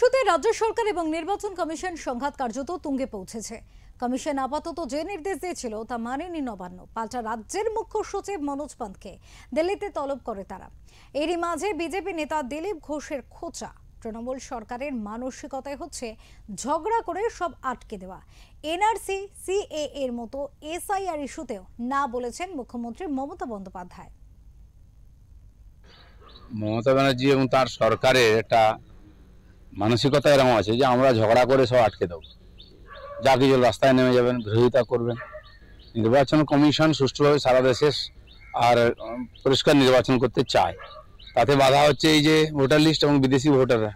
ইস্যুতে রাজ্য সরকার এবং নির্বাচন কমিশন সংঘাত কার্যত তুঙ্গে পৌঁছেছে। কমিশন আপাতত যে নির্দেশ দিয়েছিল তা মানেনি নবান্ন, পাল্টা রাজ্যের মুখ্য সচিব মনোজ পান্তকে দিল্লিতে তলব করে তারা। এরই মাঝে বিজেপি নেতা দিলীপ ঘোষের খোঁচা, তৃণমূল সরকারের মানসিকতায় হচ্ছে ঝগড়া করে সব আটকে দেওয়া। এনআরসি, সিএ এর মতো এসআইআর ইস্যুতেও না বলেছেন মুখ্যমন্ত্রী মমতা বন্দ্যোপাধ্যায়। মমতা ব্যানার্জি এবং তার সরকারের একটা মানসিকতা এরকম আছে যে আমরা ঝগড়া করে সব আটকে দেবো, যা কিছু রাস্তায় নেমে যাবেন, বিরোধিতা করবেন। নির্বাচন কমিশন সুষ্ঠুভাবে সারা দেশে আর পরিষ্কার নির্বাচন করতে চায়, তাতে বাধা হচ্ছে এই যে ভোটার লিস্ট এবং বিদেশি ভোটাররা।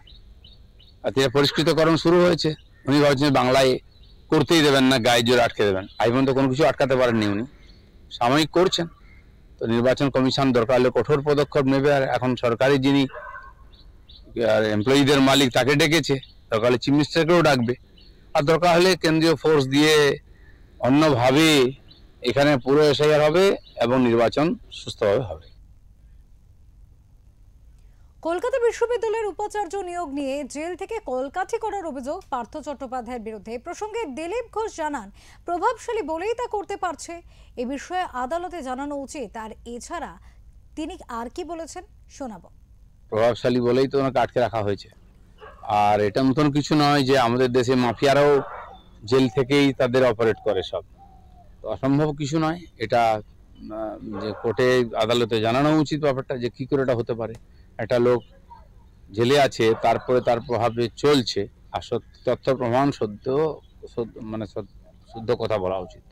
তাতে পরিষ্কৃতকরণ শুরু হয়েছে। উনি ভাবছেন বাংলায় করতেই দেবেন না, গায়ে জোরে আটকে দেবেন। আজ পর্যন্ত কোনো কিছু আটকাতে পারেননি উনি, সাময়িক করছেন। তো নির্বাচন কমিশন দরকার হলে কঠোর পদক্ষেপ নেবে। আর এখন সরকারি যিনি এমপ্লয়ীদের মালিক তাকে ডেকেছে, দরকার হলে চিফ মিনিস্টারকেও ডাকবে। আর দরকার হলে কেন্দ্রীয় ফোর্স দিয়ে অন্যভাবে এখানে পুরো এসআইআর হবে এবং নির্বাচন সুস্থভাবে হবে। কলকাতা বিশ্ববিদ্যালয়ের উপাচার্য নিয়োগ নিয়ে জেল থেকে কলকাঠি করার অভিযোগ পার্থ চট্টোপাধ্যায়ের বিরুদ্ধে। এ প্রসঙ্গে দিলীপ ঘোষ জানান, প্রভাবশালী বলেই তা করতে পারছে, এ বিষয়ে আদালতে জানানো উচিত। আর এছাড়া তিনি আর কি বলেছেন শোনাবো। প্রভাবশালী বলেই তো ওনাকে আটকে রাখা হয়েছে। আর এটা নতুন কিছু নয় যে আমাদের দেশে মাফিয়ারাও জেল থেকেই তাদের অপারেট করে, সব তো অসম্ভব কিছু নয়। এটা যে কোর্টে আদালতে জানানো উচিত ব্যাপারটা, যে কি করে এটা হতে পারে। একটা লোক জেলে আছে, তারপরে তার প্রভাবে চলছে, আর তথ্য প্রমাণ সত্য, মানে শুদ্ধ কথা বলা উচিত।